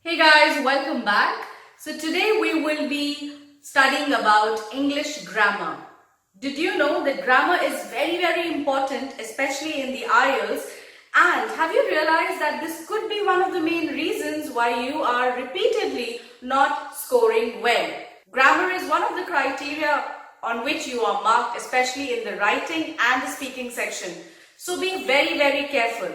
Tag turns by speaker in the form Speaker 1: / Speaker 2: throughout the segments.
Speaker 1: Hey guys, welcome back. So today we will be studying about English grammar. Did you know that grammar is very important, especially in the IELTS? And have you realized that this could be one of the main reasons why you are repeatedly not scoring well? Grammar is one of the criteria on which you are marked, especially in the writing and the speaking section. So be very careful.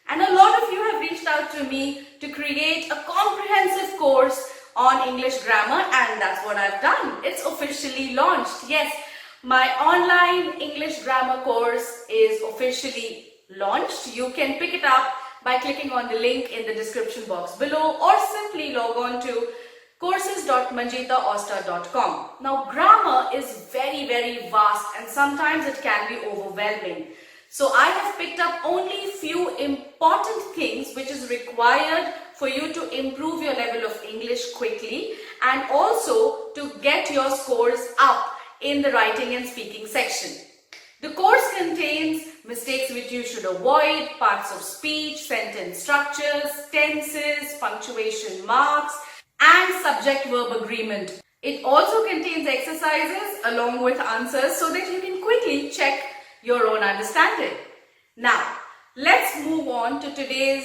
Speaker 1: And a lot of you have reached out to me to create a comprehensive course on English grammar, and that's what I've done. It's officially launched. Yes, my online English grammar course is officially launched. You can pick it up by clicking on the link in the description box below or simply log on to courses.manjitaosta.com. Now, grammar is very vast and sometimes it can be overwhelming. So I have picked up only few important things which is required for you to improve your level of English quickly and also to get your scores up in the writing and speaking section. The course contains mistakes which you should avoid, parts of speech, sentence structures, tenses, punctuation marks, and subject-verb agreement. It also contains exercises along with answers so that you can quickly check your own understanding. Now, let's move on to today's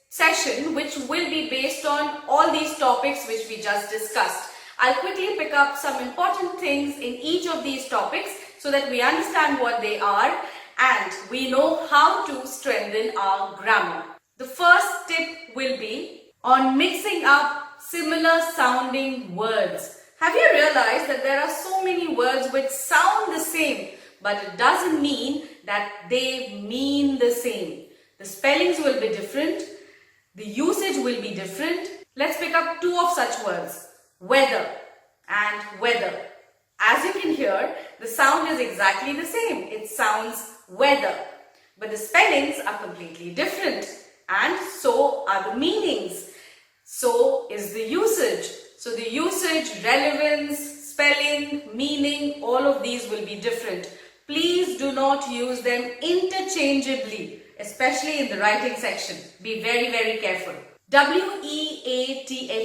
Speaker 1: session, which will be based on all these topics which we just discussed. I'll quickly pick up some important things in each of these topics so that we understand what they are and we know how to strengthen our grammar. The first tip will be on mixing up similar sounding words. Have you realized that there are so many words which sound the same, but it doesn't mean that they mean the same? The spellings will be different, the usage will be different. Let's pick up two of such words, weather and weather. As you can hear, the sound is exactly the same. It sounds weather, but the spellings are completely different, and so are the meanings. So is the usage. So the usage, relevance, spelling, meaning, all of these will be different. Please do not use them interchangeably, especially in the writing section. Be very careful. W-E-A-T-H-E-R.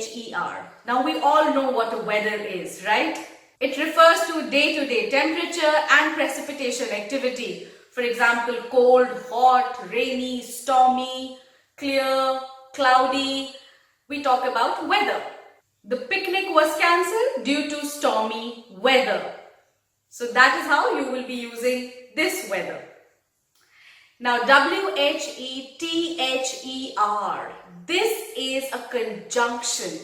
Speaker 1: Now we all know what the weather is, right? It refers to day-to-day temperature and precipitation activity. For example, cold, hot, rainy, stormy, clear, cloudy. We talk about weather. The picnic was cancelled due to stormy weather. So that is how you will be using this weather. Now, W-H-E-T-H-E-R. This is a conjunction.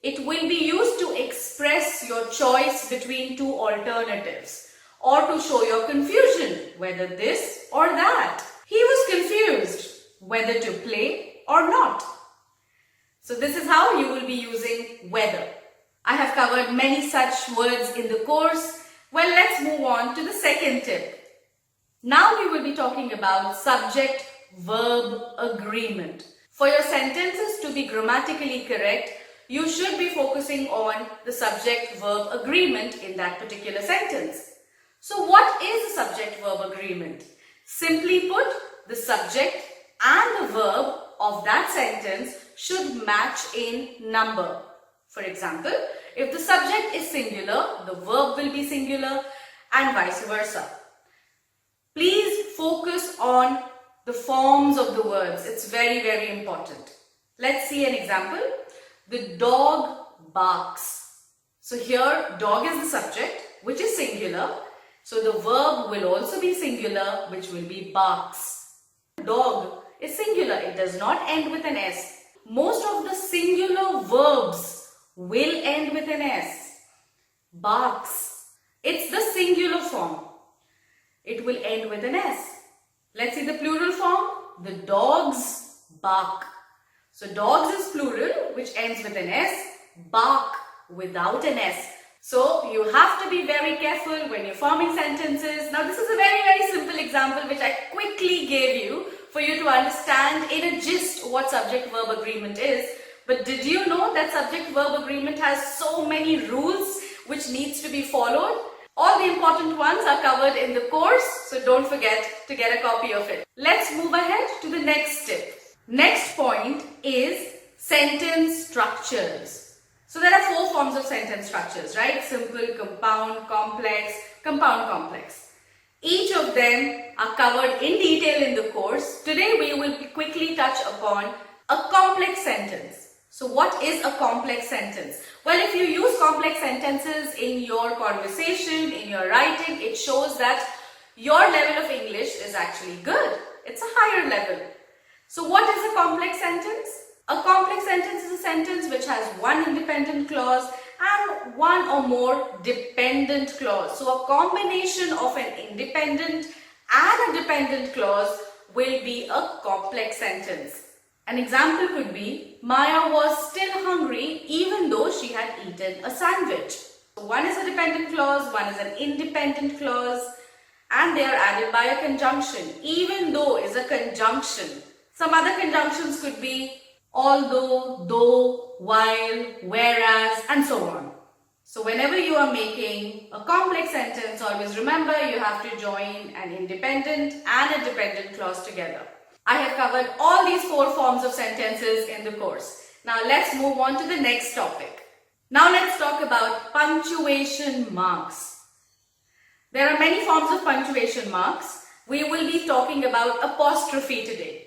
Speaker 1: It will be used to express your choice between two alternatives or to show your confusion, whether this or that. He was confused whether to play or not. So this is how you will be using weather. I have covered many such words in the course. Well, let's move on to the second tip. Now we will be talking about subject-verb agreement. For your sentences to be grammatically correct, you should be focusing on the subject-verb agreement in that particular sentence. So what is a subject-verb agreement? Simply put, the subject and the verb of that sentence should match in number. For example, if the subject is singular, the verb will be singular and vice versa. Please focus on the forms of the words. It's very important. Let's see an example. The dog barks. So here, dog is the subject, which is singular. So the verb will also be singular, which will be barks. Dog is singular. It does not end with an S. Most of the singular verbs will end with an S. Barks. It's the singular form. It will end with an S. Let's see the plural form. The dogs bark. So dogs is plural, which ends with an S. Bark without an S. So you have to be very careful when you're forming sentences. Now this is a very simple example which I quickly gave you for you to understand in a gist what subject-verb agreement is. But did you know that subject-verb agreement has so many rules which needs to be followed? All the important ones are covered in the course, so don't forget to get a copy of it. Let's move ahead to the next tip. Next point is sentence structures. So there are 4 forms of sentence structures, right? Simple, compound, complex, compound, complex. Each of them are covered in detail in the course. Today we will quickly touch upon a complex sentence. So what is a complex sentence? Well, if you use complex sentences in your conversation, in your writing, it shows that your level of English is actually good. It's a higher level. So what is a complex sentence? A complex sentence is a sentence which has one independent clause and one or more dependent clause. So a combination of an independent and a dependent clause will be a complex sentence. An example could be, Maya was still hungry even though she had eaten a sandwich. So one is a dependent clause, one is an independent clause, and they are added by a conjunction. Even though is a conjunction. Some other conjunctions could be although, though, while, whereas, and so on. So whenever you are making a complex sentence, always remember you have to join an independent and a dependent clause together. I have covered all these 4 forms of sentences in the course. Now let's move on to the next topic. Now let's talk about punctuation marks. There are many forms of punctuation marks. We will be talking about apostrophe today.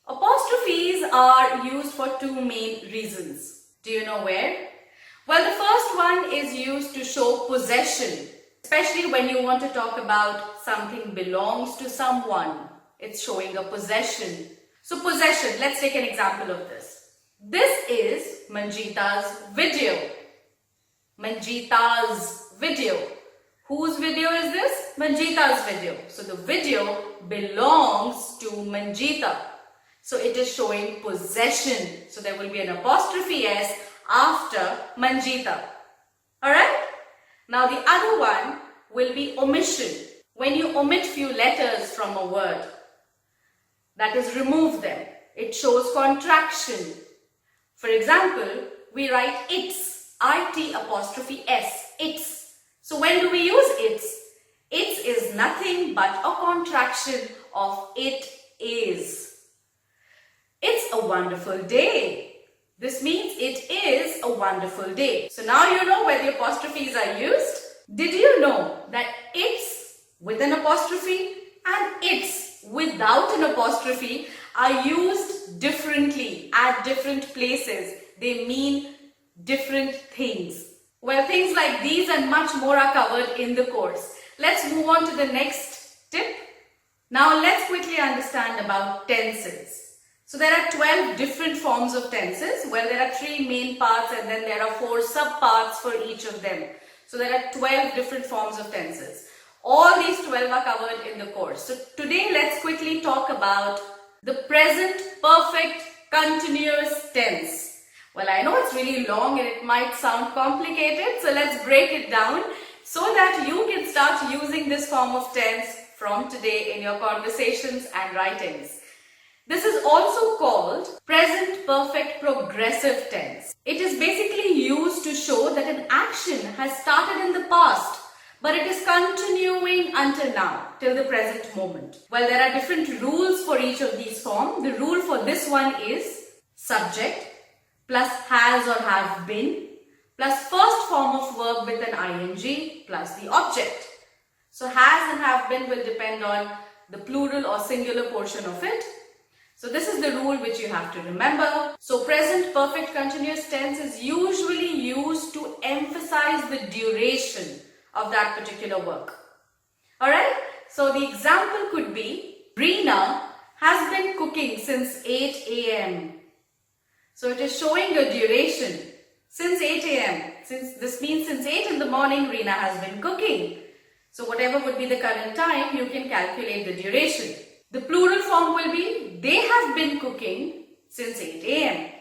Speaker 1: Apostrophes are used for 2 main reasons. Do you know where? Well, the first one is used to show possession, especially when you want to talk about something belongs to someone. It's showing a possession. So possession, let's take an example of this. This is Manjita's video. Manjita's video. Whose video is this? Manjita's video. So the video belongs to Manjita. So it is showing possession. So there will be an apostrophe S after Manjita. Alright? Now the other one will be omission. When you omit few letters from a word, that is, remove them, it shows contraction. For example, we write its, it apostrophe s, its. So when do we use its? Its is nothing but a contraction of it is. It's a wonderful day. This means it is a wonderful day. So now you know where the apostrophes are used. Did you know that it's with an apostrophe and it's without an apostrophe are used differently at different places? They mean different things. Well, things like these and much more are covered in the course. Let's move on to the next tip. Now let's quickly understand about tenses. So there are 12 different forms of tenses. Well, there are 3 main parts and then there are 4 subparts for each of them. So there are 12 different forms of tenses. All these 12 are covered in the course. So today let's quickly talk about the present perfect continuous tense. Well, I know it's really long and it might sound complicated. So let's break it down so that you can start using this form of tense from today in your conversations and writings. This is also called present perfect progressive tense. It is basically used to show that an action has started in the past, but it is continuing until now, till the present moment. Well, there are different rules for each of these forms. The rule for this one is subject plus has or have been plus first form of verb with an ing plus the object. So has and have been will depend on the plural or singular portion of it. So this is the rule which you have to remember. So present perfect continuous tense is usually used to emphasize the duration of that particular work. Alright, so the example could be Reena has been cooking since 8 a.m. So it is showing a duration since 8 a.m. This means since 8 in the morning Reena has been cooking. So whatever would be the current time, you can calculate the duration. The plural form will be they have been cooking since 8 a.m.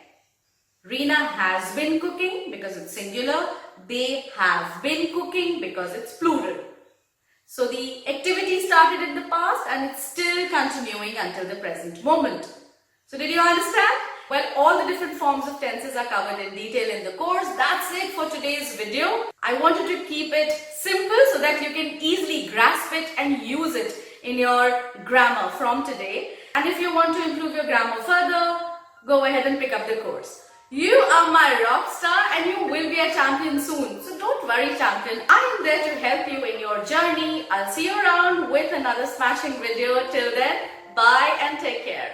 Speaker 1: Reena has been cooking because it's singular. They have been cooking because it's plural. So the activity started in the past and it's still continuing until the present moment. So did you understand? Well, all the different forms of tenses are covered in detail in the course. That's it for today's video. I wanted to keep it simple so that you can easily grasp it and use it in your grammar from today. And if you want to improve your grammar further, go ahead and pick up the course. You are my rock star and you will be a champion soon. So don't worry, champion. I am there to help you in your journey. I'll see you around with another smashing video. Till then, bye and take care.